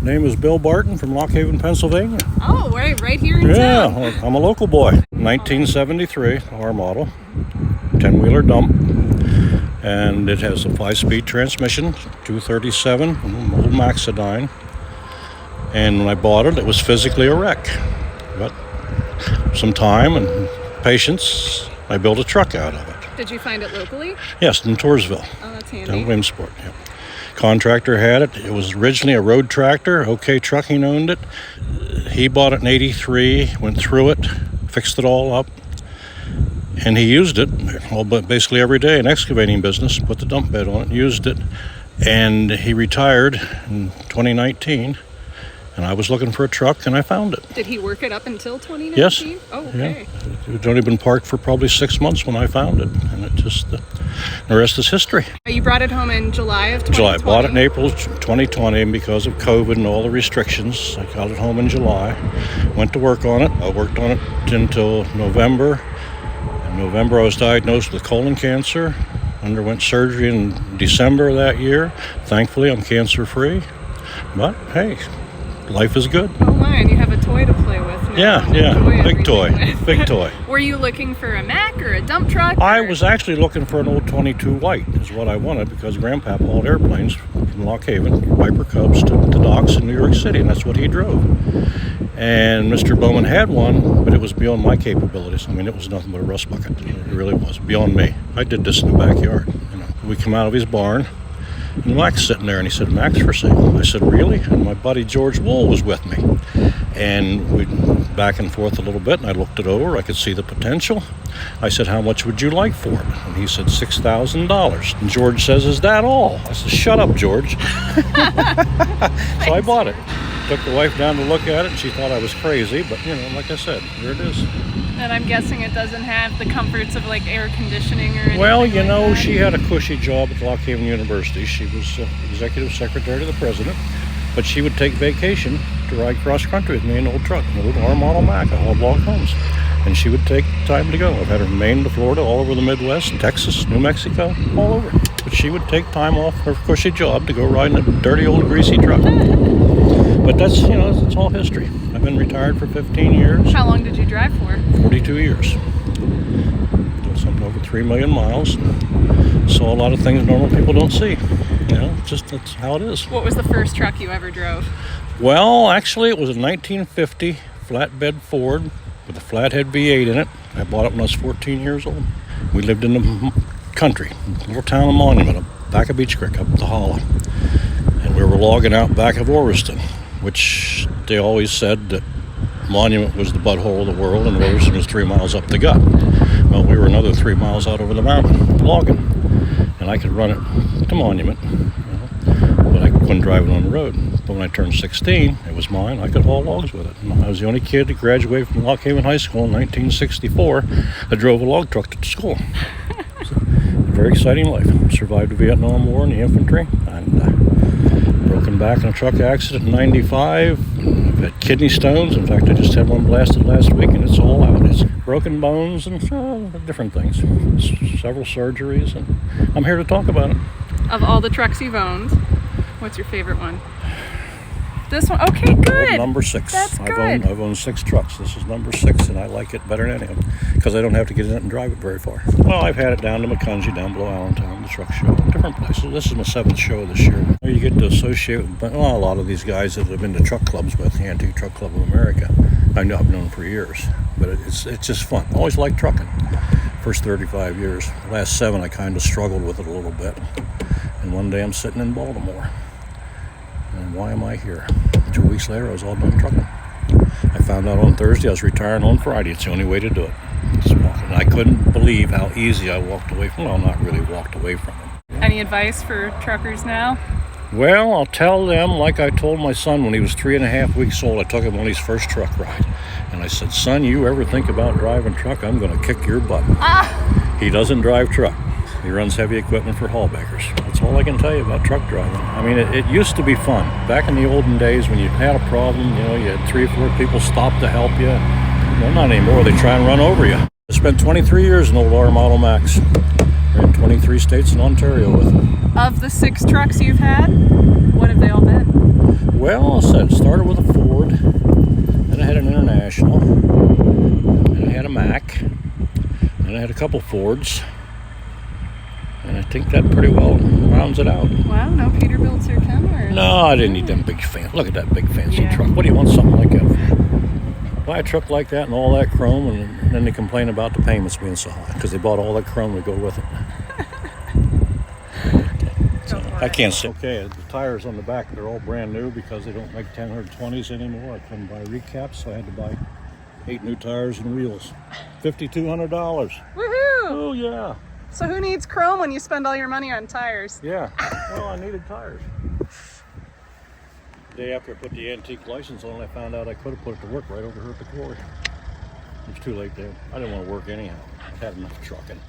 Name is Bill Barton from Lock Haven, Pennsylvania. Oh, right here in town. Yeah, I'm a local boy. 1973, our model, 10-wheeler dump, and it has a 5-speed transmission, 237, old Maxidine. And when I bought it, it was physically a wreck. But some time and patience, I built a truck out of it. Did you find it locally? Yes, in Toursville. Oh, that's handy. Down Williamsport, yeah. Contractor had it. It was originally a road tractor. OK Trucking owned it. He bought it in '83, went through it, fixed it all up, and he used it but basically every day in excavating business, put the dump bed on it, used it, and he retired in 2019. And I was looking for a truck, and I found it. Did he work it up until 2019? Yes. Oh, okay. Yeah. It had only been parked for probably 6 months when I found it, and it just, the rest is history. You brought it home in July of 2020? July. I bought it in April 2020, and because of COVID and all the restrictions, I got it home in July. Went to work on it. I worked on it until November. In November, I was diagnosed with colon cancer. Underwent surgery in December of that year. Thankfully, I'm cancer-free. But, hey, life is good. Oh my, and you have a toy to play with now. Yeah, big toy. Were you looking for a Mack or a dump truck? I was actually looking for an old 22 white is what I wanted, because Grandpa hauled airplanes from Lock Haven, Viper Cubs, to docks in New York City, and that's what he drove. And Mr. Bowman had one, but it was beyond my capabilities. I mean, it was nothing but a rust bucket. It really was, beyond me. I did this in the backyard. We come out of his barn, and Mack's sitting there, and he said, "Mack's for sale." I said, "Really?" And my buddy George Wool was with me. And we back and forth a little bit, and I looked it over. I could see the potential. I said, "How much would you like for it?" And he said, $6,000. And George says, "Is that all?" I said, "Shut up, George." So I bought it. Took the wife down to look at it, and she thought I was crazy. But, like I said, here it is. And I'm guessing it doesn't have the comforts of like air conditioning or anything. Well, like that. she had a cushy job at Lock Haven University. She was executive secretary to the president, but she would take vacation to ride cross country with me in an old truck, an old R model Mack. I hauled log homes, and she would take time to go. I've had her from Maine to Florida, all over the Midwest, Texas, New Mexico, all over. But she would take time off her cushy job to go ride in a dirty old greasy truck. But that's, it's all history. I've been retired for 15 years. How long did you drive for? 42 years. Doing something over 3 million miles. Saw a lot of things normal people don't see. That's how it is. What was the first truck you ever drove? Well, actually, it was a 1950 flatbed Ford with a flathead V8 in it. I bought it when I was 14 years old. We lived in the country, a little town of Monument, back of Beach Creek, up the hollow. And we were logging out back of Orriston, which they always said that Monument was the butthole of the world and Orriston was 3 miles up the gut. Well, we were another 3 miles out over the mountain logging, and I could run it to Monument, but I couldn't drive it on the road. But when I turned 16, it was mine. I could haul logs with it. And I was the only kid to graduate from Lock Haven High School in 1964 that drove a log truck to school. So, a very exciting life. Survived the Vietnam War in the infantry, and broken back in a truck accident in '95. I've had kidney stones. In fact, I just had one blasted last week, and it's all out. It's broken bones and different things. Several surgeries, and I'm here to talk about it. Of all the trucks you've owned, what's your favorite one? This one? Okay, good. Number 6. That's good. I've owned 6 trucks. This is number 6, and I like it better than any of them because I don't have to get in it and drive it very far. Well, I've had it down to Macungie, down below Allentown, the truck show, different places. This is my 7th show this year. You get to associate with a lot of these guys that I've been to truck clubs with, the Antique Truck Club of America. I've known them for years, but it's just fun. I always liked trucking. First 35 years. The last 7, I kind of struggled with it a little bit. And one day I'm sitting in Baltimore. And why am I here? 2 weeks later, I was all done trucking. I found out on Thursday I was retiring on Friday. It's the only way to do it. Just walking. And I couldn't believe how easy I walked away from it. Well, not really walked away from it. Any advice for truckers now? Well, I'll tell them like I told my son when he was 3.5 weeks old. I took him on his first truck ride. And I said, "Son, you ever think about driving truck, I'm going to kick your butt." He doesn't drive truck. He runs heavy equipment for haulmakers. That's all I can tell you about truck driving. I mean, it used to be fun. Back in the olden days when you had a problem, you had 3 or 4 people stop to help you. Well, not anymore. They try and run over you. I spent 23 years in old R model Macks. We're in 23 states and Ontario with them. Of the 6 trucks you've had, what have they all been? Well, I said it started with a Ford, then I had an International, then I had a Mack, then I had a couple Fords, and I think that pretty well rounds it out. Wow, no Peterbilts or Kenworths. No, I didn't need them big fancy. Look at that big fancy Yeah. truck. What do you want something like that for? Buy a truck like that and all that chrome, and then they complain about the payments being so high because they bought all that chrome to go with it. So, I can't say. Okay, the tires on the back, they're all brand new because they don't make 1020s anymore. I couldn't buy recaps, so I had to buy 8 new tires and wheels. $5,200. Woohoo! Oh, yeah. So who needs chrome when you spend all your money on tires? Yeah. Well, I needed tires. The day after I put the antique license on, I found out I could have put it to work right over here at the quarry. It was too late then. I didn't want to work anyhow. I had enough trucking.